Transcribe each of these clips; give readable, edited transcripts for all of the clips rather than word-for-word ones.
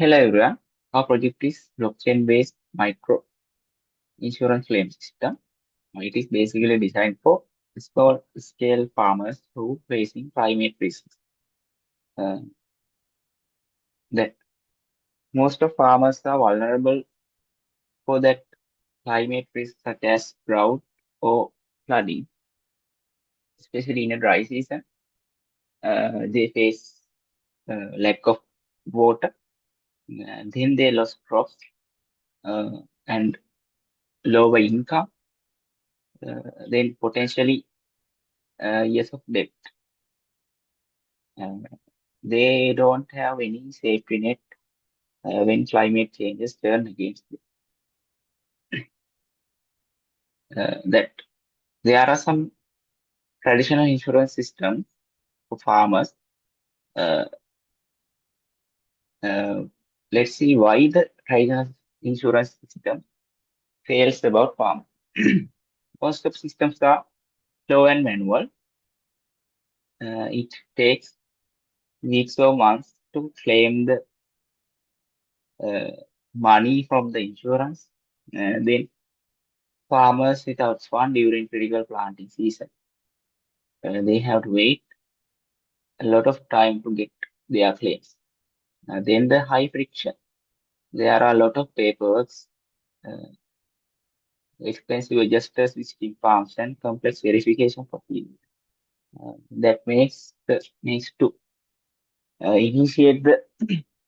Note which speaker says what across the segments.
Speaker 1: Hello everyone. Our project is blockchain-based micro insurance claim system. It is basically designed for small-scale farmers who facing climate risks. Uh, that most of farmers are vulnerable for that climate risk, such as drought or flooding, especially in a dry season. They face lack of water, then they lost crops uh, and lower income, then potentially years of debt. Uh, they don't have any safety net when climate changes turn against them. That there are some traditional insurance systems for farmers. Uh, uh, let's see why the traditional insurance system fails about farm. Most of systems are slow and manual. It takes weeks or months to claim the uh, money from the insurance. Then farmers without fund during critical planting season. They have to wait a lot of time to get their claims. Then the high friction. There are a lot of paperwork, uh, expensive adjusters visiting farms and complex verification for field. That makes to initiate the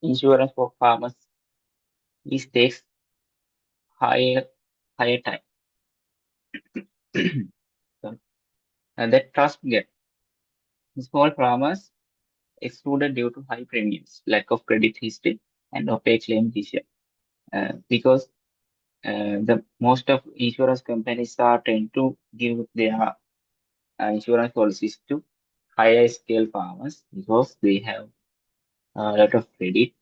Speaker 1: insurance for farmers. This takes higher higher time. So, that trust gap. Small farmers excluded due to high premiums, lack of credit history, and opaque claim decision. Because the most of insurance companies are tend to give their insurance policies to higher scale farmers because they have a lot of credit.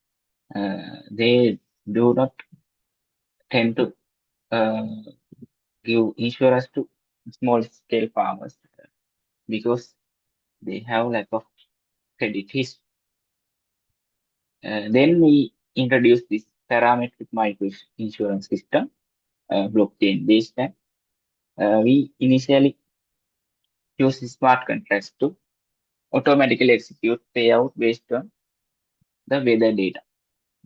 Speaker 1: They do not tend to uh, give insurance to small scale farmers because they have lack of credit history. Then we introduce this parametric micro insurance system, blockchain based. We initially use smart contracts to automatically execute payout based on the weather data.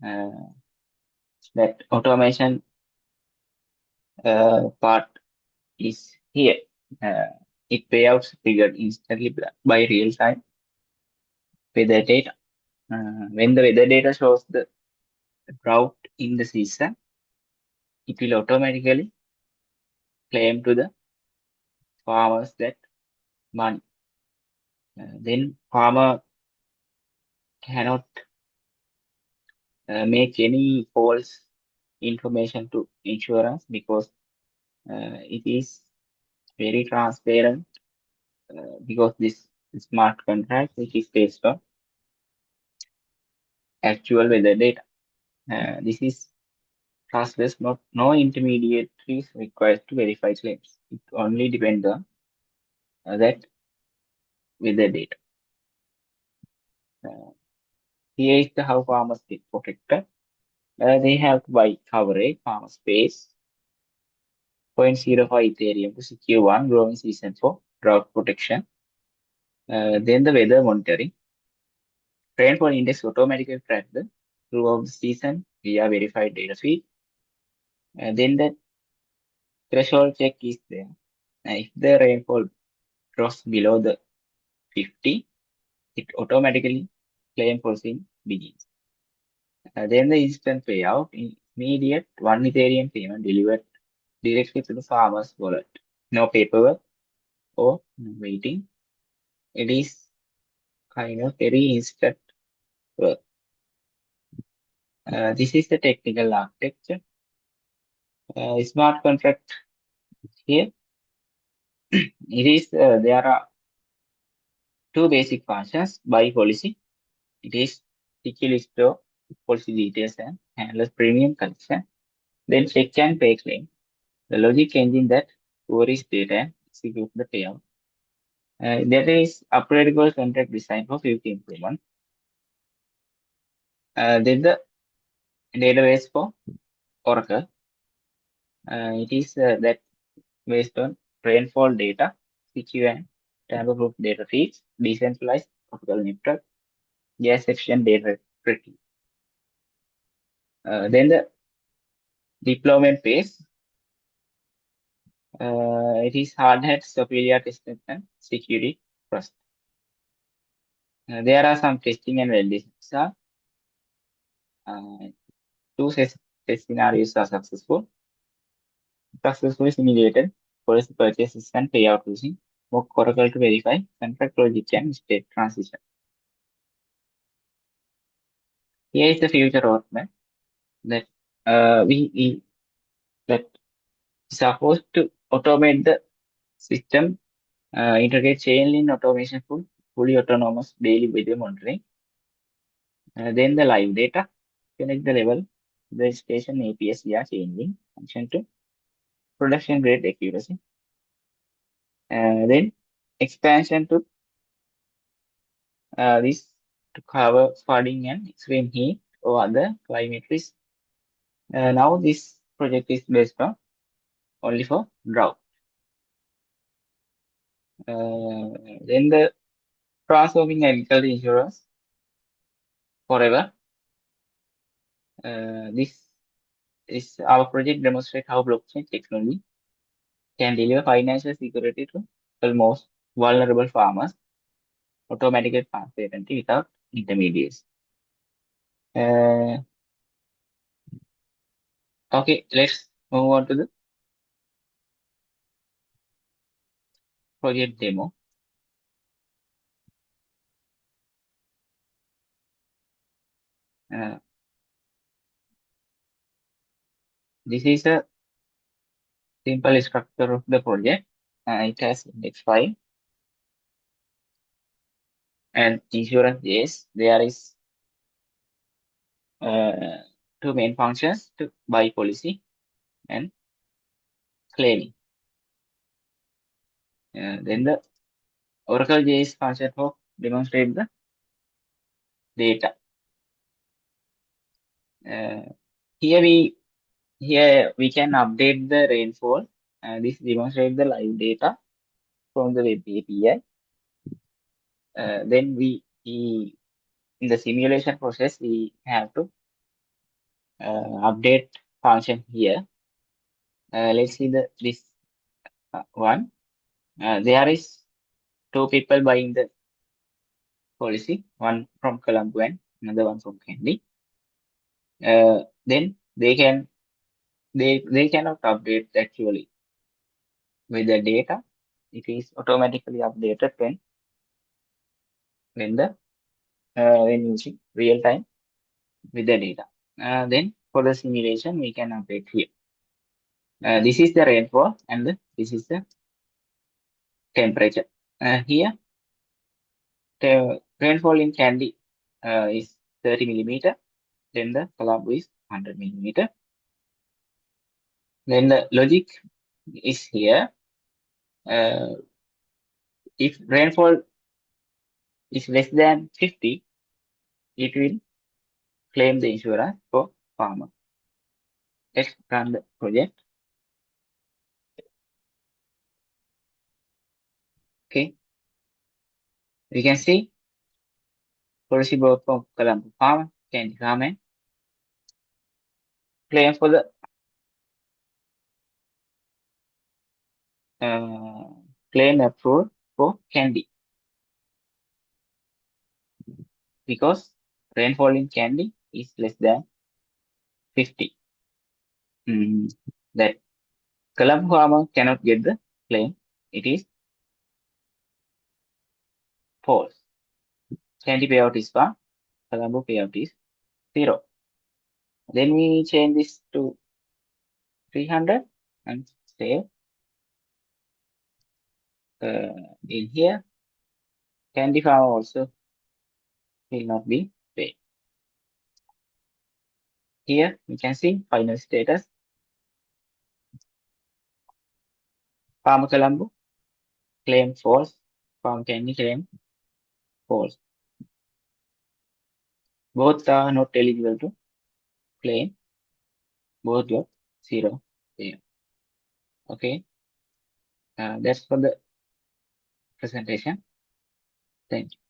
Speaker 1: Uh, that automation part is here. Uh, it payouts triggered instantly by real-time weather data. When the weather data shows the drought in the season, it will automatically claim to the farmers that money. Then farmer cannot make any false information to insurance because it is very transparent because this smart contract which is based on actual weather data. This is trustless, not no intermediaries required to verify claims. It only depends on that weather data. Uh, Here is the how farmers get protected. They have to buy coverage, farmer space, 0.05 Ethereum to secure one growing season for drought protection. Then the weather monitoring. Rainfall index automatically track the throughout the season via verified data feed. Then the threshold check is there. If the rainfall drops below the 50, it automatically claim processing begins. Then the instant payout, immediate 1 Ethereum payment delivered directly to the farmer's wallet. No paperwork or waiting. It is kind of very instant work. This is the technical architecture. Smart contract here. It is there are two basic functions by policy. It is securely store policy details and handles premium collection. Then check and pay claim. The logic engine that queries data and executes the payout. That is upgradable contract design for future improvement. Then the database for Oracle. It is that based on rainfall data, secure and tamper-proof data feeds, decentralized optical network, gas efficient data retrieval. Then the deployment phase, it is hard hat, superior testing and security trust. There are some testing and validations. Uh, two test scenarios are successful. Successfully simulated policy purchases and payout using mock Oracle to verify contract logic and state transition. Here is the future roadmap that we that supposed to automate the system, integrate chain link automation for fully autonomous daily video monitoring. Then the live data, connect the level, the station APS via chain link function to production grade accuracy. Then expansion to this to cover flooding and extreme heat or other climate risks. Now this project is based on only for drought. Then the transforming agricultural insurance forever. This is our project demonstrate how blockchain technology can deliver financial security to the most vulnerable farmers, automatically transparently without intermediaries. Uh, okay, let's move on to the project demo. Uh, this is a simple structure of the project. It has index file and insurance JS. There is uh, two main functions to buy policy and claiming. Then the Oracle JS function for demonstrate the data. Uh, here we can update the rainfall. This demonstrates the live data from the web API. Then we in the simulation process we have to update function here. Let's see this one. There is two people buying the policy, one from Colombo and another one from Candy. Then they cannot update actually with the data. It is automatically updated when the when using real time with the data. Then for the simulation we can update here. This is the rainfall and this is the temperature. Here the rainfall in Candy is 30 millimeter. Then the Colombo is 100 millimeter. Then the logic is here. If rainfall is less than 50, it will claim the insurance for farmer. Let's run the project. Okay, we can see policy board from Colombo farmer, Candy farmer, claim for the claim approved for Candy because rainfall in Candy is less than 50. That Colombo farmer cannot get the claim. It is false. Candy payout is 1, Colombo payout is 0. Then we change this to 300 and save. In here, Candy farmer also will not be paid. Here we can see final status. Farmer Colombo claim false. Farmer Candy claim false. Both are not eligible to claim both your 0 AM. Okay, that's for the presentation. Thank you.